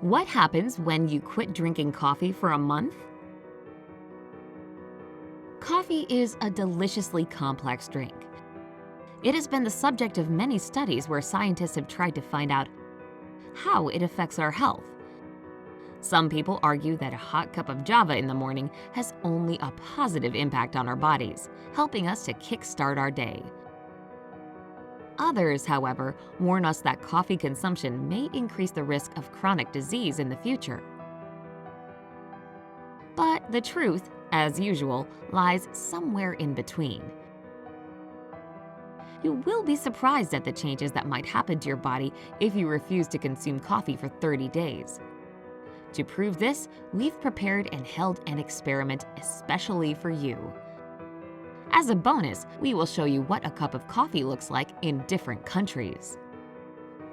What happens when you quit drinking coffee for a month? Coffee is a deliciously complex drink. It has been the subject of many studies where scientists have tried to find out how it affects our health. Some people argue that a hot cup of java in the morning has only a positive impact on our bodies, helping us to kickstart our day. Others, however, warn us that coffee consumption may increase the risk of chronic disease in the future. But the truth, as usual, lies somewhere in between. You will be surprised at the changes that might happen to your body if you refuse to consume coffee for 30 days. To prove this, we've prepared and held an experiment especially for you. As a bonus, we will show you what a cup of coffee looks like in different countries.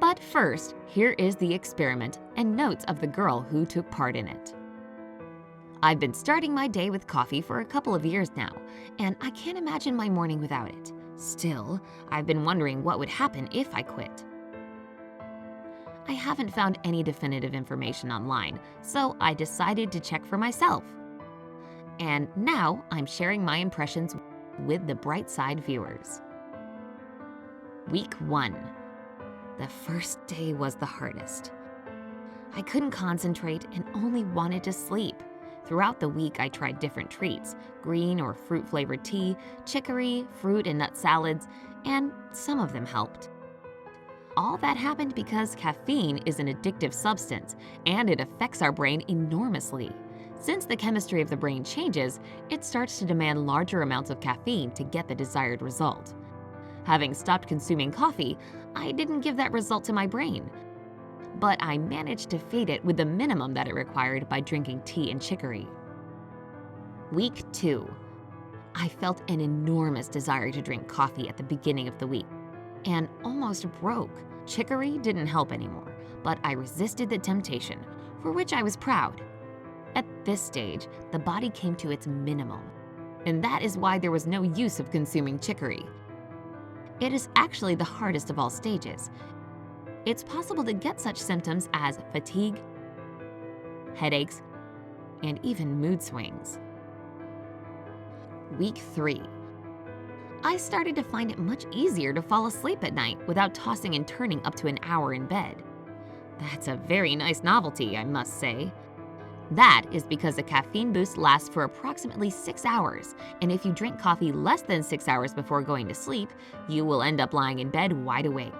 But first, here is the experiment and notes of the girl who took part in it. I've been starting my day with coffee for a couple of years now, and I can't imagine my morning without it. Still, I've been wondering what would happen if I quit. I haven't found any definitive information online, so I decided to check for myself. And now I'm sharing my impressions with the Bright Side viewers. Week 1. The first day was the hardest. I couldn't concentrate and only wanted to sleep. Throughout the week, I tried different treats, green or fruit-flavored tea, chicory, fruit and nut salads, and some of them helped. All that happened because caffeine is an addictive substance, and it affects our brain enormously. Since the chemistry of the brain changes, it starts to demand larger amounts of caffeine to get the desired result. Having stopped consuming coffee, I didn't give that result to my brain. But I managed to feed it with the minimum that it required by drinking tea and chicory. Week 2. I felt an enormous desire to drink coffee at the beginning of the week, and almost broke. Chicory didn't help anymore, but I resisted the temptation, for which I was proud. At this stage, the body came to its minimum, and that is why there was no use of consuming chicory. It is actually the hardest of all stages. It's possible to get such symptoms as fatigue, headaches, and even mood swings. Week 3. I started to find it much easier to fall asleep at night without tossing and turning up to an hour in bed. That's a very nice novelty, I must say. That is because a caffeine boost lasts for approximately 6 hours, and if you drink coffee less than 6 hours before going to sleep, you will end up lying in bed wide awake.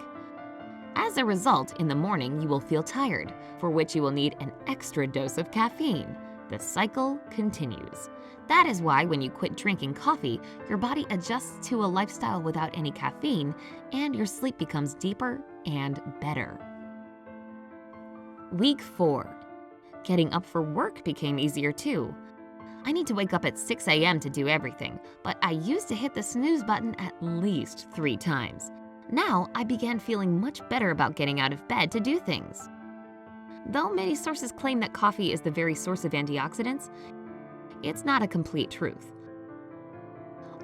As a result, in the morning you will feel tired, for which you will need an extra dose of caffeine. The cycle continues. That is why when you quit drinking coffee, your body adjusts to a lifestyle without any caffeine, and your sleep becomes deeper and better. Week 4. Getting up for work became easier too. I need to wake up at 6 a.m. to do everything, but I used to hit the snooze button at least 3 times. Now I began feeling much better about getting out of bed to do things. Though many sources claim that coffee is the very source of antioxidants, it's not a complete truth.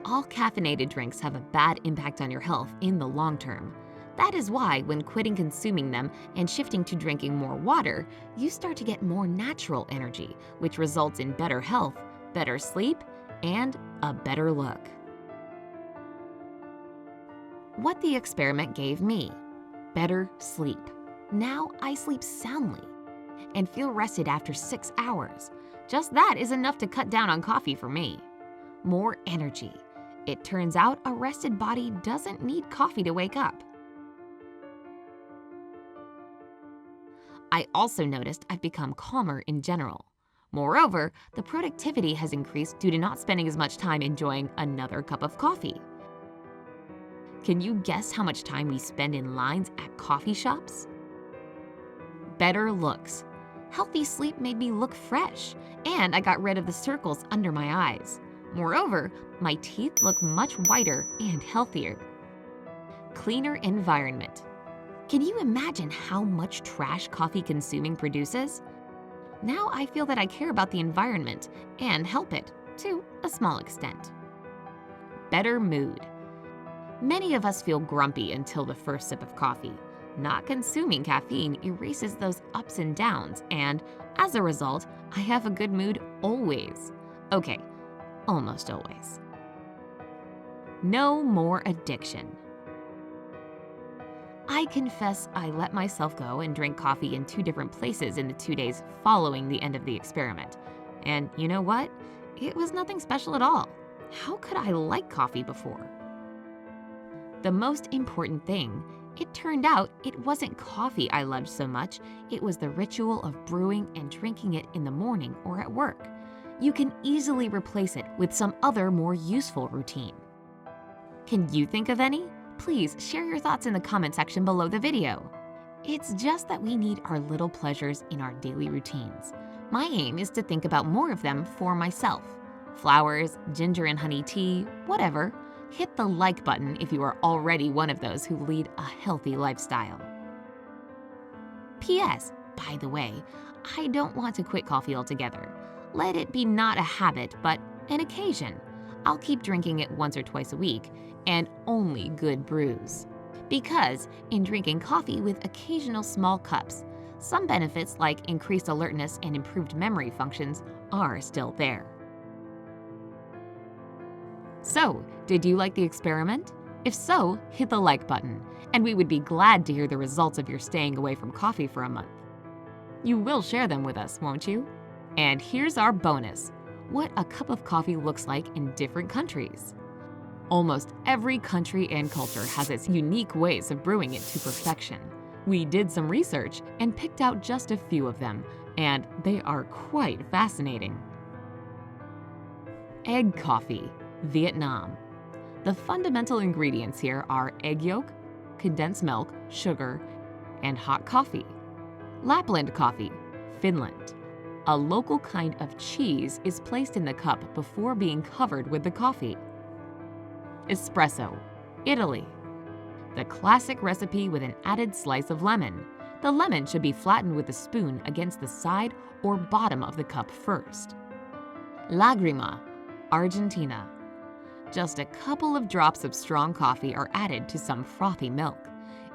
All caffeinated drinks have a bad impact on your health in the long term. That is why, when quitting consuming them and shifting to drinking more water, you start to get more natural energy, which results in better health, better sleep, and a better look. What the experiment gave me: better sleep. Now I sleep soundly and feel rested after 6 hours. Just that is enough to cut down on coffee for me. More energy. It turns out a rested body doesn't need coffee to wake up. I also noticed I've become calmer in general. Moreover, the productivity has increased due to not spending as much time enjoying another cup of coffee. Can you guess how much time we spend in lines at coffee shops? Better looks. Healthy sleep made me look fresh, and I got rid of the circles under my eyes. Moreover, my teeth look much whiter and healthier. Cleaner environment. Can you imagine how much trash coffee consuming produces? Now I feel that I care about the environment and help it, to a small extent. Better mood. Many of us feel grumpy until the first sip of coffee. Not consuming caffeine erases those ups and downs, and as a result, I have a good mood always. Okay, almost always. No more addiction. I confess I let myself go and drink coffee in 2 different places in the 2 days following the end of the experiment. And you know what? It was nothing special at all. How could I like coffee before? The most important thing, it turned out it wasn't coffee I loved so much, it was the ritual of brewing and drinking it in the morning or at work. You can easily replace it with some other more useful routine. Can you think of any? Please share your thoughts in the comment section below the video. It's just that we need our little pleasures in our daily routines. My aim is to think about more of them for myself. Flowers, ginger and honey tea, whatever. Hit the like button if you are already one of those who lead a healthy lifestyle. P.S. By the way, I don't want to quit coffee altogether. Let it be not a habit, but an occasion. I'll keep drinking it once or twice a week, and only good brews. Because in drinking coffee with occasional small cups, some benefits like increased alertness and improved memory functions are still there. So, did you like the experiment? If so, hit the like button, and we would be glad to hear the results of your staying away from coffee for a month. You will share them with us, won't you? And here's our bonus: what a cup of coffee looks like in different countries. Almost every country and culture has its unique ways of brewing it to perfection. We did some research and picked out just a few of them, and they are quite fascinating. Egg coffee, Vietnam. The fundamental ingredients here are egg yolk, condensed milk, sugar, and hot coffee. Lapland coffee, Finland. A local kind of cheese is placed in the cup before being covered with the coffee. Espresso, Italy. The classic recipe with an added slice of lemon. The lemon should be flattened with a spoon against the side or bottom of the cup first. Lagrima, Argentina. Just a couple of drops of strong coffee are added to some frothy milk.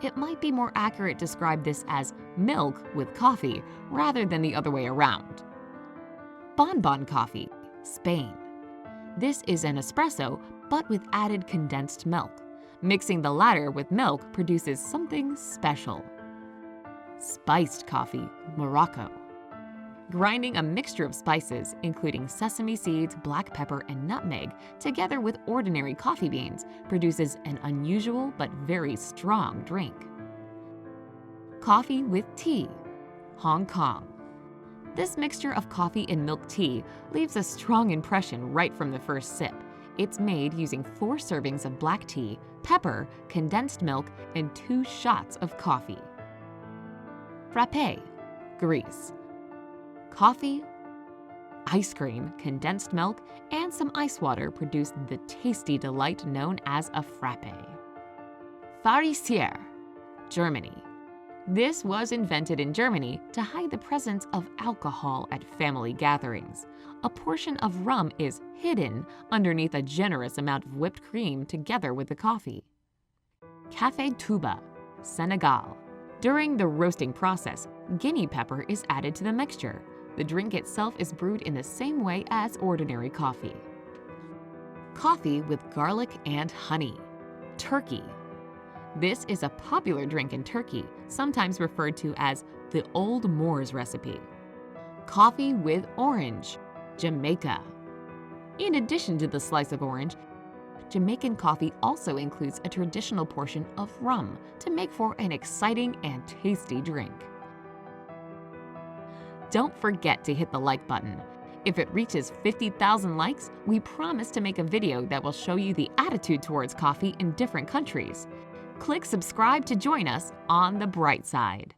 It might be more accurate to describe this as milk with coffee rather than the other way around. Bonbon coffee, Spain. This is an espresso, but with added condensed milk. Mixing the latter with milk produces something special. Spiced coffee, Morocco. Grinding a mixture of spices, including sesame seeds, black pepper, and nutmeg, together with ordinary coffee beans, produces an unusual but very strong drink. Coffee with tea, Hong Kong. This mixture of coffee and milk tea leaves a strong impression right from the first sip. It's made using 4 servings of black tea, pepper, condensed milk, and 2 shots of coffee. Frappé, Greece. Coffee, ice cream, condensed milk, and some ice water produce the tasty delight known as a frappé. Farisier, Germany. This was invented in Germany to hide the presence of alcohol at family gatherings. A portion of rum is hidden underneath a generous amount of whipped cream together with the coffee. Café Touba, Senegal. During the roasting process, guinea pepper is added to the mixture. The drink itself is brewed in the same way as ordinary coffee. Coffee with garlic and honey, Turkey. This is a popular drink in Turkey, sometimes referred to as the Old Moors recipe. Coffee with orange, Jamaica. In addition to the slice of orange, Jamaican coffee also includes a traditional portion of rum to make for an exciting and tasty drink. Don't forget to hit the like button. If it reaches 50,000 likes, we promise to make a video that will show you the attitude towards coffee in different countries. Click subscribe to join us on the bright side.